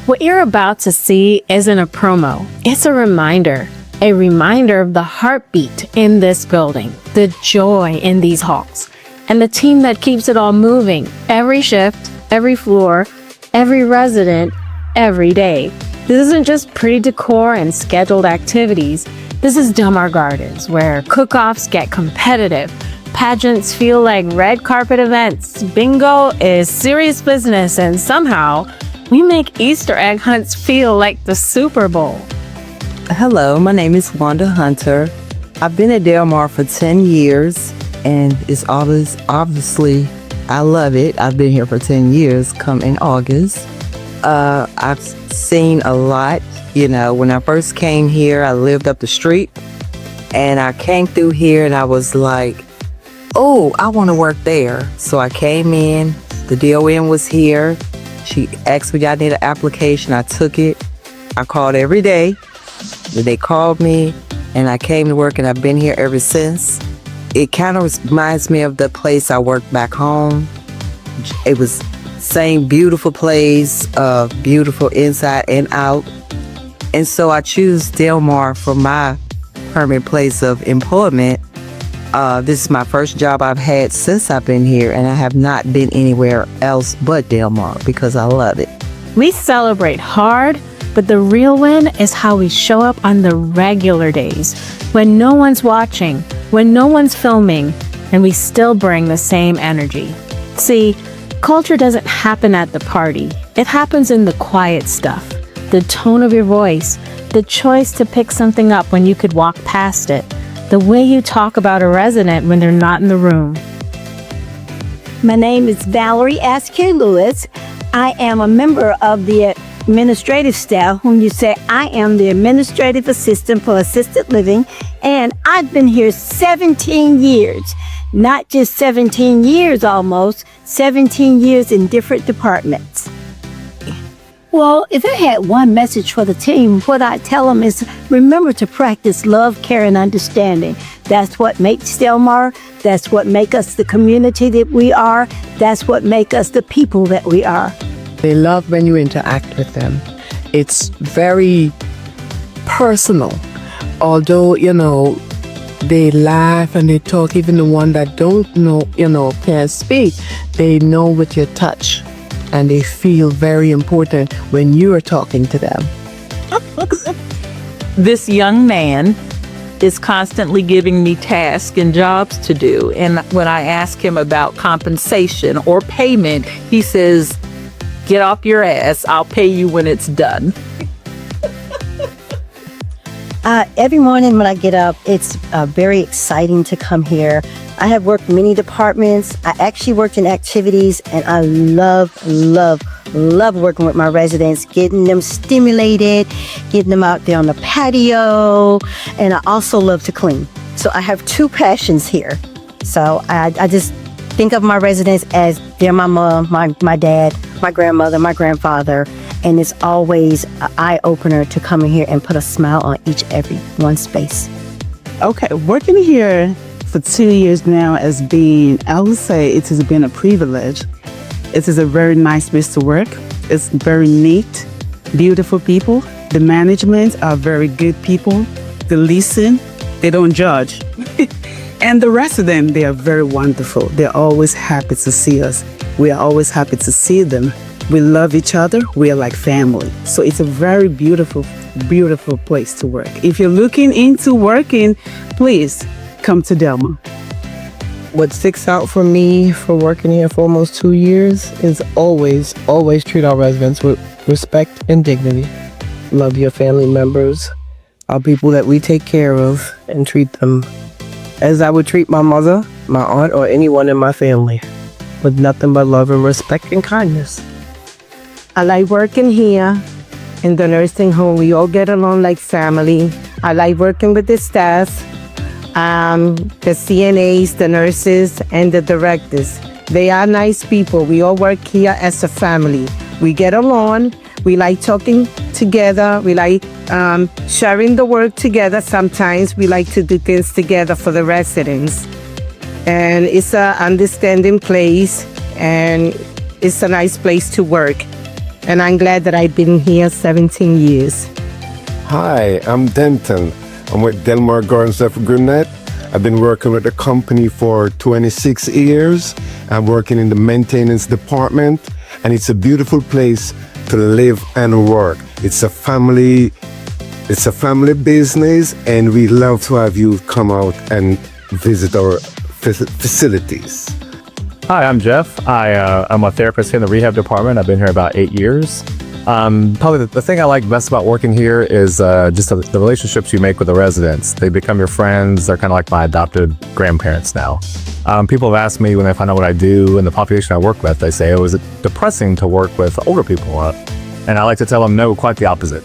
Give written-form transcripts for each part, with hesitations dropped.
What you're about to see isn't a promo. It's a reminder of the heartbeat in this building, the joy in these halls, and the team that keeps it all moving every shift, every floor, every resident, every day. This isn't just pretty decor and scheduled activities. This is Delmar Gardens, where cook-offs get competitive, pageants feel like red carpet events, bingo is serious business, and somehow we make Easter egg hunts feel like the Super Bowl. Hello, my name is Wanda Hunter. I've been at Delmar for 10 years, and it's always, obviously, I love it. I've been here for 10 years, come in August. I've seen a lot. You know, when I first came here, I lived up the street, and I came through here, and I was like, oh, I want to work there. So I came in, the DON was here. She asked me, I need an application. I took it. I called every day. They called me, and I came to work, and I've been here ever since. It kind of reminds me of the place I worked back home. It was same beautiful place, beautiful inside and out. And so I choose Delmar for my permanent place of employment. This is my first job I've had since I've been here, and I have not been anywhere else but Delmar because I love it. We celebrate hard, but the real win is how we show up on the regular days, when no one's watching, when no one's filming, and we still bring the same energy. See, culture doesn't happen at the party. It happens in the quiet stuff. The tone of your voice, the choice to pick something up when you could walk past it, the way you talk about a resident when they're not in the room. My name is Valerie Askew Lewis. I am a member of the administrative staff, whom you say I am the administrative assistant for assisted living, and I've been here 17 years. Not just 17 years almost, 17 years in different departments. Well, if I had one message for the team, what I'd tell them is remember to practice love, care, and understanding. That's what makes Delmar. That's what makes us the community that we are. That's what makes us the people that we are. They love when you interact with them. It's very personal. Although, they laugh and they talk, even the one that don't know, can't speak, they know with your touch. And they feel very important when you are talking to them. This young man is constantly giving me tasks and jobs to do. And when I ask him about compensation or payment, he says, get off your ass, I'll pay you when it's done. Every morning when I get up, it's very exciting to come here. I have worked many departments. I actually worked in activities, and I love working with my residents, getting them stimulated, getting them out there on the patio, and I also love to clean. So I have two passions here. So I just think of my residents as they're my mom, my dad, my grandmother, my grandfather, and it's always an eye-opener to come in here and put a smile on every one space. Okay, working here for 2 years now I would say it has been a privilege. It is a very nice place to work. It's very neat, beautiful people. The management are very good people. They listen, they don't judge. And the rest of them, they are very wonderful. They're always happy to see us. We are always happy to see them. We love each other. We are like family. So it's a very beautiful place to work. If you're looking into working, please come to Delmar. What sticks out for me for working here for almost 2 years is always treat our residents with respect and dignity. Love your family members, our people that we take care of, and treat them as I would treat my mother, my aunt, or anyone in my family, with nothing but love and respect and kindness. I like working here in the nursing home. We all get along like family. I like working with the staff, the CNAs, the nurses, and the directors. They are nice people. We all work here as a family. We get along. We like talking together. We like sharing the work together. Sometimes we like to do things together for the residents. And it's an understanding place, and it's a nice place to work. and I'm glad that I've been here 17 years. Hi, I'm Denton. I'm with Delmar Gardens of Gwinnett. I've been working with the company for 26 years. I'm working in the maintenance department, and it's a beautiful place to live and work. It's a family business, and we love to have you come out and visit our facilities. Hi, I'm Jeff. I'm a therapist here in the rehab department. I've been here about 8 years. Probably the thing I like best about working here is just the relationships you make with the residents. They become your friends. They're kind of like my adopted grandparents now. People have asked me when they find out what I do and the population I work with, they say, oh, is it depressing to work with older people? And I like to tell them, no, quite the opposite.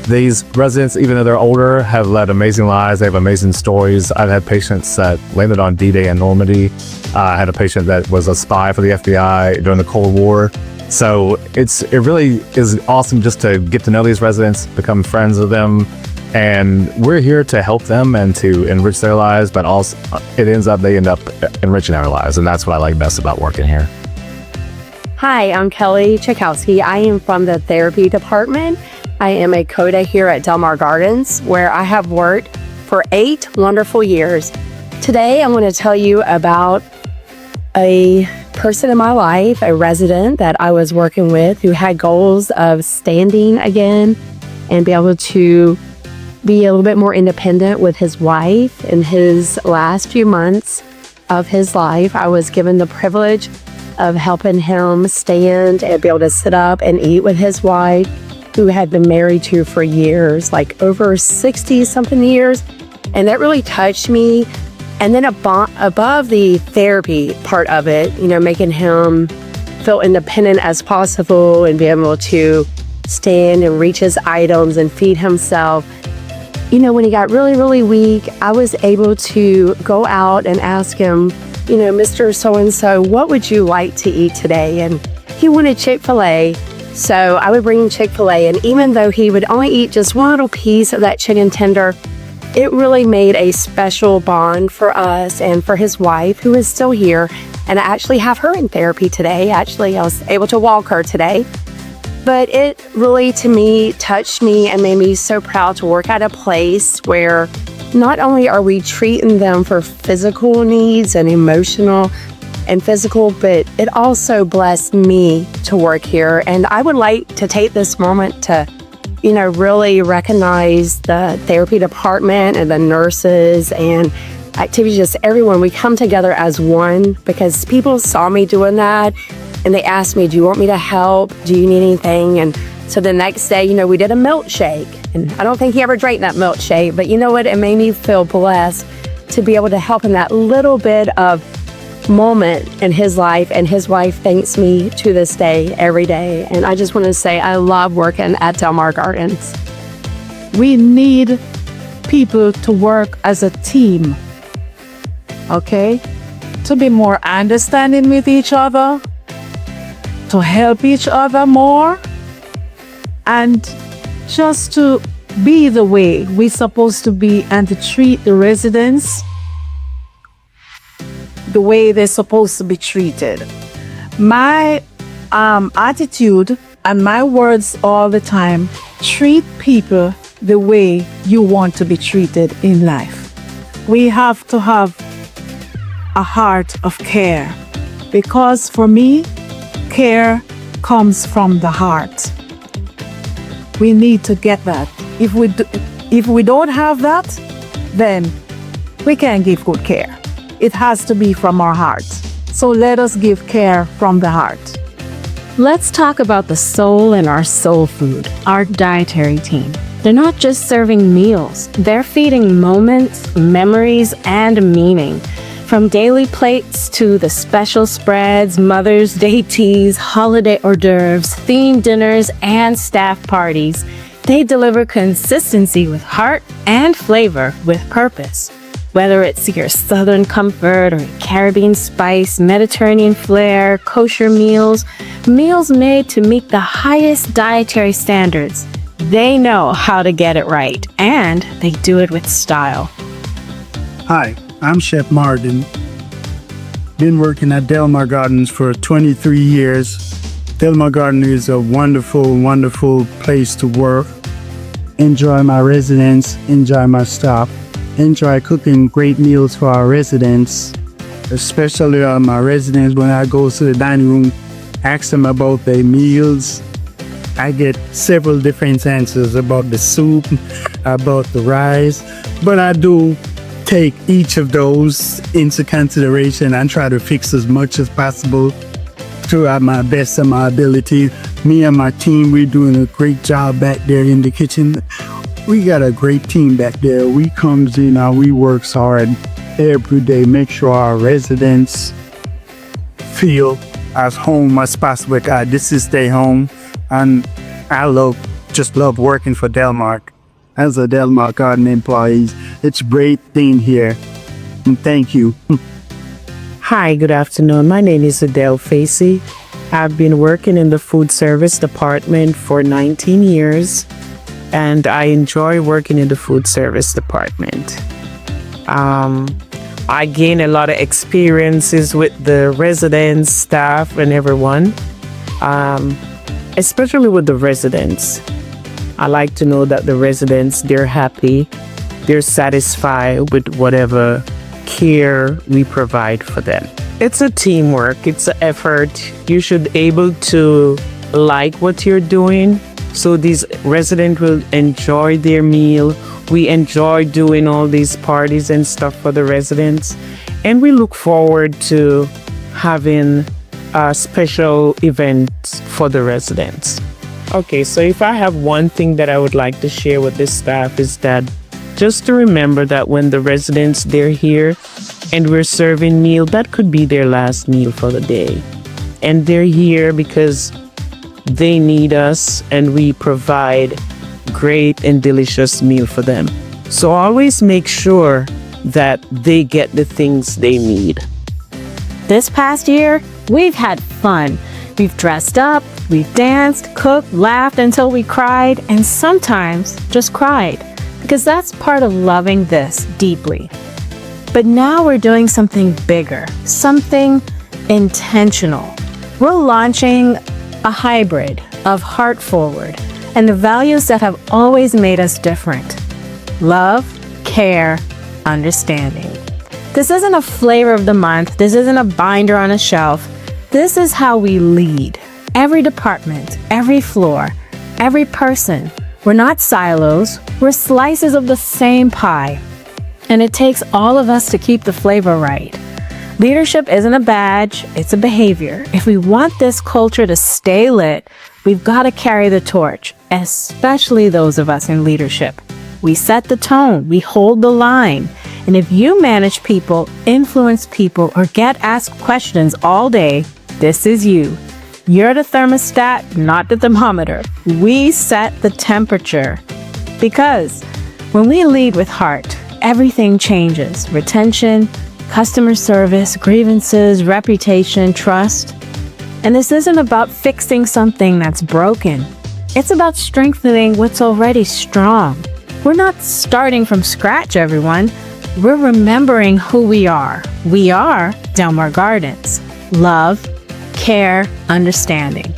These residents, even though they're older, have led amazing lives. They have amazing stories. I've had patients that landed on D-Day in Normandy. I had a patient that was a spy for the FBI during the Cold War. So it really is awesome just to get to know these residents, become friends with them, and we're here to help them and to enrich their lives, but also they end up enriching our lives, and that's what I like best about working here. Hi, I'm Kelly Chakowski. I am from the therapy department. I am a CODA here at Delmar Gardens, where I have worked for 8 wonderful years. Today, I want to tell you about a person in my life, a resident that I was working with who had goals of standing again and be able to be a little bit more independent with his wife. In his last few months of his life, I was given the privilege of helping him stand and be able to sit up and eat with his wife, who had been married to for years, like over 60-something years. And that really touched me. And then above the therapy part of it, making him feel independent as possible and be able to stand and reach his items and feed himself. When he got really, really weak, I was able to go out and ask him, Mr. So-and-so, what would you like to eat today? And he wanted Chick-fil-A. So I would bring him Chick-fil-A. And even though he would only eat just one little piece of that chicken tender, it really made a special bond for us and for his wife, who is still here. And I actually have her in therapy today. Actually, I was able to walk her today. But it really, to me, touched me and made me so proud to work at a place where not only are we treating them for physical needs and emotional and physical, but it also blessed me to work here. And I would like to take this moment to really recognize the therapy department and the nurses and activities, just everyone. We come together as one because people saw me doing that and they asked me, do you want me to help? Do you need anything? And so the next day, we did a milkshake. And I don't think he ever drank that milkshake, but you know what? It made me feel blessed to be able to help in that little bit of moment in his life, and his wife thanks me to this day, every day. And I just want to say I love working at Delmar Gardens. We need people to work as a team, okay? To be more understanding with each other, to help each other more, and just to be the way we're supposed to be and to treat the residents the way they're supposed to be treated. My attitude and my words all the time: treat people the way you want to be treated in life. We have to have a heart of care, because for me, care comes from the heart. We need to get that. If we don't have that, then we can't give good care. It has to be from our hearts. So let us give care from the heart. Let's talk about the soul in our soul food, our dietary team. They're not just serving meals, they're feeding moments, memories, and meaning. From daily plates to the special spreads, Mother's Day teas, holiday hors d'oeuvres, themed dinners, and staff parties, they deliver consistency with heart and flavor with purpose. Whether it's your Southern comfort or Caribbean spice, Mediterranean flair, kosher meals made to meet the highest dietary standards, they know how to get it right, and they do it with style. Hi, I'm Chef Martin. Been working at Delmar Gardens for 23 years. Delmar Garden is a wonderful, wonderful place to work. Enjoy my residents, enjoy my staff, enjoy cooking great meals for our residents, especially my residents when I go to the dining room, ask them about their meals. I get several different answers about the soup, about the rice, but I do take each of those into consideration and try to fix as much as possible throughout my best of my ability. Me and my team, we're doing a great job back there in the kitchen. We got a great team back there. We comes in and we works hard every day, make sure our residents feel as home as possible. This is their home, and I just love working for Delmar. As a Delmar Garden employee, it's great being here. And thank you. Hi, good afternoon. My name is Adele Facey. I've been working in the food service department for 19 years, and I enjoy working in the food service department. I gain a lot of experiences with the residents, staff, and everyone, especially with the residents. I like to know that the residents, they're happy, they're satisfied with whatever care we provide for them. It's a teamwork, it's an effort. You should be able to like what you're doing, so these residents will enjoy their meal. We enjoy doing all these parties and stuff for the residents, and we look forward to having special events for the residents. Okay, so if I have one thing that I would like to share with this staff is that just to remember that when the residents, they're here and we're serving meal, that could be their last meal for the day. And they're here because they need us, and we provide great and delicious meal for them. So always make sure that they get the things they need. This past year, we've had fun. We've dressed up, we've danced, cooked, laughed until we cried, and sometimes just cried, because that's part of loving this deeply. But now we're doing something bigger, something intentional. We're launching a hybrid of Heart Forward and the values that have always made us different: love, care, understanding. This isn't a flavor of the month. This isn't a binder on a shelf. This is how we lead. Every department, every floor, every person. We're not silos. We're slices of the same pie. And it takes all of us to keep the flavor right. Leadership isn't a badge, it's a behavior. If we want this culture to stay lit, we've got to carry the torch, especially those of us in leadership. We set the tone, we hold the line. And if you manage people, influence people, or get asked questions all day, this is you. You're the thermostat, not the thermometer. We set the temperature. Because when we lead with heart, everything changes. Retention, customer service, grievances, reputation, trust. And this isn't about fixing something that's broken. It's about strengthening what's already strong. We're not starting from scratch, everyone. We're remembering who we are. We are Delmar Gardens. Love, care, understanding.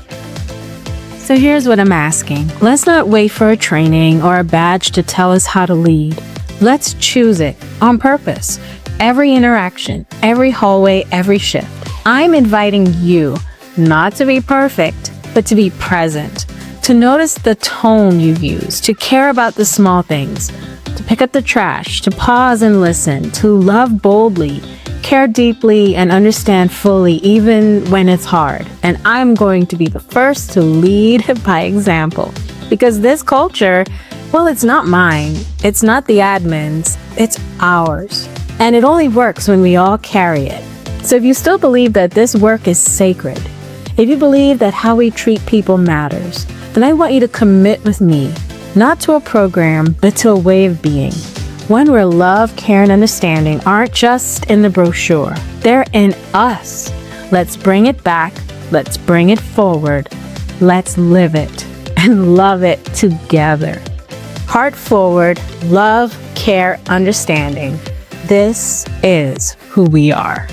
So here's what I'm asking. Let's not wait for a training or a badge to tell us how to lead. Let's choose it on purpose. Every interaction, every hallway, every shift. I'm inviting you not to be perfect, but to be present, to notice the tone you use, to care about the small things, to pick up the trash, to pause and listen, to love boldly, care deeply, and understand fully, even when it's hard. And I'm going to be the first to lead by example, because this culture, well, it's not mine. It's not the admin's. It's ours. And it only works when we all carry it. So if you still believe that this work is sacred, if you believe that how we treat people matters, then I want you to commit with me, not to a program, but to a way of being. One where love, care, and understanding aren't just in the brochure. They're in us. Let's bring it back. Let's bring it forward. Let's live it and love it together. Heart forward, love, care, understanding. This is who we are.